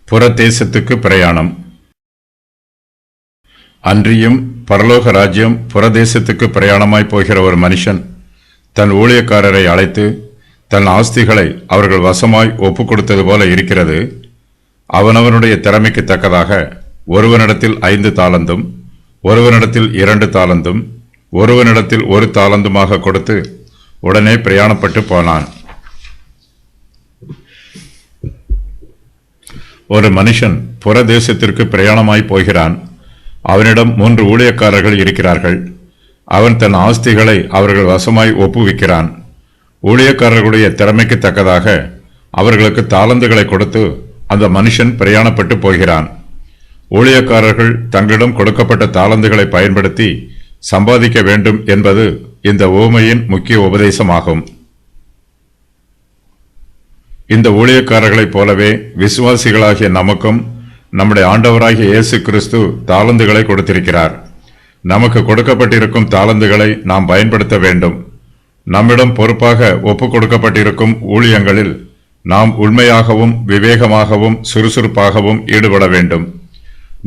புறதேசத்துக்கு பிரயாணம். அன்றியும் பரலோக ராஜ்யம் புறதேசத்துக்கு பிரயாணமாய் போகிற ஒரு மனுஷன் தன் ஊழியக்காரரை அழைத்து தன் ஆஸ்திகளை அவர்கள் வசமாய் ஒப்புக் கொடுத்தது போல இருக்கிறது. அவனவனுடைய திறமைக்கு தக்கதாக ஒருவனிடத்தில் 5 தாலந்தும், ஒருவனிடத்தில் 2 தாலந்தும், ஒருவனிடத்தில் 1 தாலந்துமாக கொடுத்து உடனே பிரயாணப்பட்டு போனான். ஒரு மனுஷன் புறதேசத்திற்கு பிரயாணமாய் போகிறான். அவனிடம் 3 ஊழியக்காரர்கள் இருக்கிறார்கள். அவன் தன் ஆஸ்திகளை அவர்கள் வசமாய் ஒப்புவிக்கிறான். ஊழியக்காரர்களுடைய திறமைக்கு தக்கதாக அவர்களுக்கு தாலந்துகளை கொடுத்து அந்த மனுஷன் பிரயாணப்பட்டு போகிறான். ஊழியக்காரர்கள் தங்களிடம் கொடுக்கப்பட்ட தாலந்துகளை பயன்படுத்தி சம்பாதிக்க வேண்டும் என்பது இந்த உவமையின் முக்கிய உபதேசமாகும். இந்த ஊழியக்காரர்களைப் போலவே விசுவாசிகளாகிய நமக்கும் நம்முடைய ஆண்டவராகிய இயேசு கிறிஸ்து தாலந்துகளை கொடுத்திருக்கிறார். நமக்கு கொடுக்கப்பட்டிருக்கும் தாலந்துகளை நாம் பயன்படுத்த வேண்டும். நம்மிடம் பொறுப்பாக ஒப்புக் கொடுக்கப்பட்டிருக்கும் ஊழியங்களில் நாம் உண்மையாகவும் விவேகமாகவும் சுறுசுறுப்பாகவும் ஈடுபட வேண்டும்.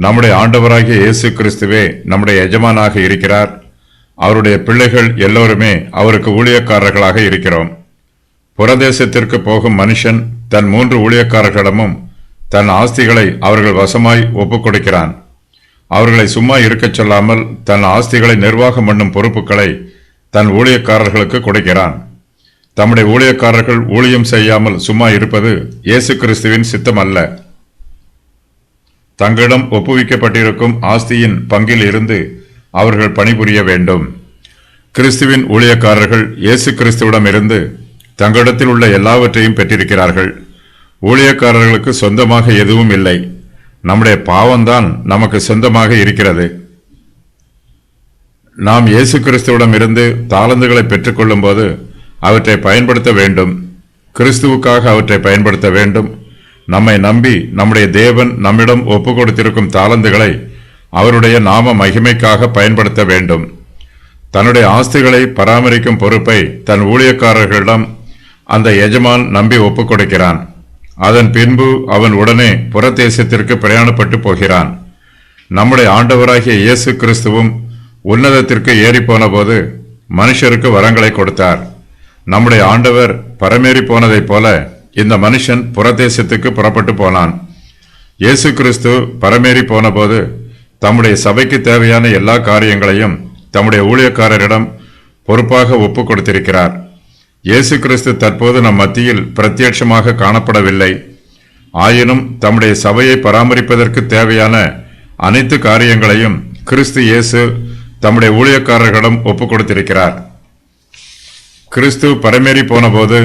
நம்முடைய ஆண்டவராகிய இயேசு கிறிஸ்துவே நம்முடைய எஜமானாக இருக்கிறார். அவருடைய பிள்ளைகள் எல்லோருமே அவருக்கு ஊழியக்காரர்களாக இருக்கிறோம். புறதேசத்திற்கு போகும் மனுஷன் தன் 3 ஊழியக்காரர்களிடமும் தன் ஆஸ்திகளை அவர்கள் வசமாய் ஒப்புக் கொடுக்கிறான். அவர்களை சும்மா இருக்கச் சொல்லாமல் தன் ஆஸ்திகளை நிர்வாகம் பண்ணும் பொறுப்புகளை தன் ஊழியக்காரர்களுக்கு கொடுக்கிறான். தம்முடைய ஊழியக்காரர்கள் ஊழியம் செய்யாமல் சும்மா இருப்பது இயேசு கிறிஸ்துவின் சித்தம் அல்ல. தங்களிடம் ஒப்புவிக்கப்பட்டிருக்கும் ஆஸ்தியின் பங்கில் இருந்து அவர்கள் பணிபுரிய வேண்டும். கிறிஸ்துவின் ஊழியக்காரர்கள் இயேசு கிறிஸ்துவிடமிருந்து தங்களிடத்தில் உள்ள எல்லாவற்றையும் பெற்றிருக்கிறார்கள். ஊழியக்காரர்களுக்கு சொந்தமாக எதுவும் இல்லை. நம்முடைய பாவம்தான் நமக்கு சொந்தமாக இருக்கிறது. நாம் இயேசு கிறிஸ்துவிடமிருந்து தாலந்துகளை பெற்றுக்கொள்ளும் போது அவற்றை பயன்படுத்த வேண்டும். கிறிஸ்துவுக்காக அவற்றை பயன்படுத்த வேண்டும். நம்மை நம்பி நம்முடைய தேவன் நம்மிடம் ஒப்புக் கொடுத்திருக்கும் தாலந்துகளை அவருடைய நாம மகிமைக்காக பயன்படுத்த வேண்டும். தன்னுடைய ஆஸ்திகளை பராமரிக்கும் பொறுப்பை தன் ஊழியக்காரர்களிடம் அந்த எஜமான் நம்பி ஒப்புக் கொடுக்கிறான். அதன் பின்பு அவன் உடனே புறதேசத்திற்கு பிரயாணப்பட்டு போகிறான். நம்முடைய ஆண்டவராகிய இயேசு கிறிஸ்துவும் உன்னதத்திற்கு ஏறி போன போது மனுஷருக்கு வரங்களை கொடுத்தார். நம்முடைய ஆண்டவர் பரமேறி போனதைப் போல இந்த மனுஷன் புறதேசத்துக்கு புறப்பட்டு போனான். இயேசு கிறிஸ்து பரமேறி போன போது தம்முடைய சபைக்கு தேவையான எல்லா காரியங்களையும் தம்முடைய ஊழியக்காரரிடம் பொறுப்பாக ஒப்புக் கொடுத்திருக்கிறார். இயேசு கிறிஸ்து தற்போது நம் மத்தியில் பிரத்யட்சமாக காணப்படவில்லை. ஆயினும் தம்முடைய சபையை பராமரிப்பதற்கு தேவையான அனைத்து காரியங்களையும் கிறிஸ்து இயேசு தம்முடைய ஊழியக்காரர்களிடம் ஒப்புக் கொடுத்திருக்கிறார். கிறிஸ்து பரமேறி போன போது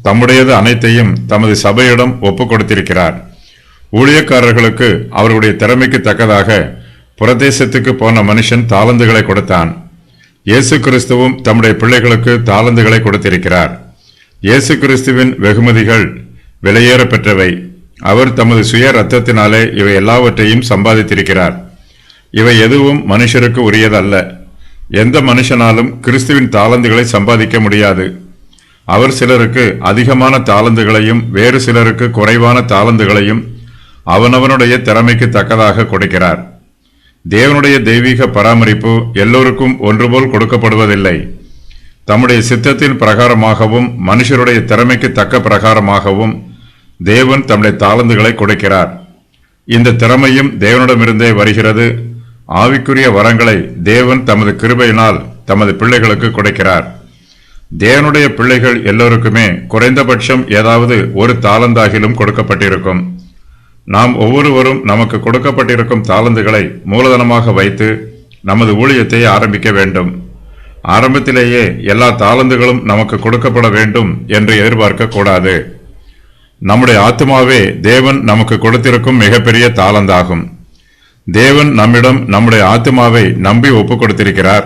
தம்முடையது அனைத்தையும் தமது சபையிடம் ஒப்புக் கொடுத்திருக்கிறார். ஊழியக்காரர்களுக்கு அவர்களுடைய திறமைக்கு தக்கதாக புறதேசத்துக்கு போன மனுஷன் தாலந்துகளை கொடுத்தான். இயேசு கிறிஸ்துவும் தம்முடைய பிள்ளைகளுக்கு தாலந்துகளை கொடுத்திருக்கிறார். இயேசு கிறிஸ்துவின் வெகுமதிகள் விலையேற பெற்றவை. அவர் தமது சுய ரத்தத்தினாலே இவை எல்லாவற்றையும் சம்பாதித்திருக்கிறார். இவை எதுவும் மனுஷருக்கு உரியதல்ல. எந்த மனுஷனாலும் கிறிஸ்துவின் தாலந்துகளை சம்பாதிக்க முடியாது. அவர் சிலருக்கு அதிகமான தாலந்துகளையும் வேறு சிலருக்கு குறைவான தாலந்துகளையும் அவனவனுடைய திறமைக்கு தக்கதாக கொடுக்கிறார். தேவனுடைய தெய்வீக பராமரிப்பு எல்லோருக்கும் ஒன்றுபோல் கொடுக்கப்படுவதில்லை. தம்முடைய சித்தத்தின் பிரகாரமாகவும் மனுஷருடைய திறமைக்கு தக்க பிரகாரமாகவும் தேவன் தம்முடைய தாலந்துகளை கொடுக்கிறார். இந்த திறமையும் தேவனிடமிருந்தே வருகிறது. ஆவிக்குரிய வரங்களை தேவன் தமது கிருபையினால் தமது பிள்ளைகளுக்கு கொடுக்கிறார். தேவனுடைய பிள்ளைகள் எல்லோருக்குமே குறைந்தபட்சம் ஏதாவது 1 தாலந்தாகிலும் கொடுக்கப்பட்டிருக்கும். நாம் ஒவ்வொருவரும் நமக்கு கொடுக்கப்பட்டிருக்கும் தாலந்துகளை மூலதனமாக வைத்து நமது ஊழியத்தை ஆரம்பிக்க வேண்டும். ஆரம்பத்திலேயே எல்லா தாலந்துகளும் நமக்கு கொடுக்கப்பட வேண்டும் என்று எதிர்பார்க்க கூடாது. நம்முடைய ஆத்துமாவே தேவன் நமக்கு கொடுத்திருக்கும் மிகப்பெரிய தாலந்தாகும். தேவன் நம்மிடம் நம்முடைய ஆத்துமாவை நம்பி ஒப்புக் கொடுத்திருக்கிறார்.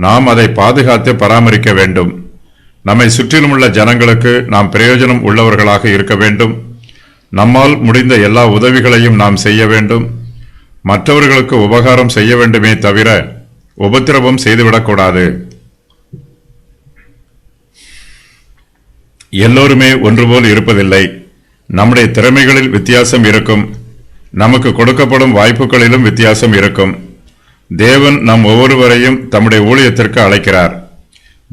நாம் அதை பாதுகாத்து பராமரிக்க வேண்டும். நம்மை சுற்றிலும் உள்ள ஜனங்களுக்கு நாம் பிரயோஜனம் உள்ளவர்களாக இருக்க வேண்டும். நம்மால் முடிந்த எல்லா உதவிகளையும் நாம் செய்ய வேண்டும். மற்றவர்களுக்கு உபகாரம் செய்ய வேண்டுமே தவிர உபத்திரவம் செய்துவிடக்கூடாது. எல்லோருமே ஒன்றுபோல் இருப்பதில்லை. நம்முடைய திறமைகளில் வித்தியாசம் இருக்கும். நமக்கு கொடுக்கப்படும் வாய்ப்புகளிலும் வித்தியாசம் இருக்கும். தேவன் நம் ஒவ்வொருவரையும் தம்முடைய ஊழியத்திற்கு அழைக்கிறார்.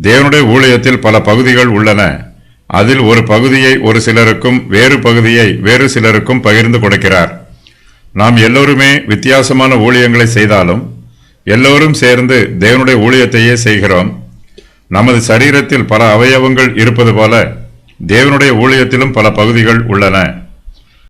தேவனுடைய ஊழியத்தில் பல பகுதிகள் உள்ளன. அதில் ஒரு பகுதியை ஒரு சிலருக்கும் வேறு பகுதியை வேறு சிலருக்கும் பகிர்ந்து கொடுக்கிறார். நாம் எல்லோருமே வித்தியாசமான ஊழியங்களை செய்தாலும் எல்லோரும் சேர்ந்து தேவனுடைய ஊழியத்தையே செய்கிறோம். நமது சரீரத்தில் பல அவயவங்கள் இருப்பது போல தேவனுடைய ஊழியத்திலும் பல பகுதிகள் உள்ளன.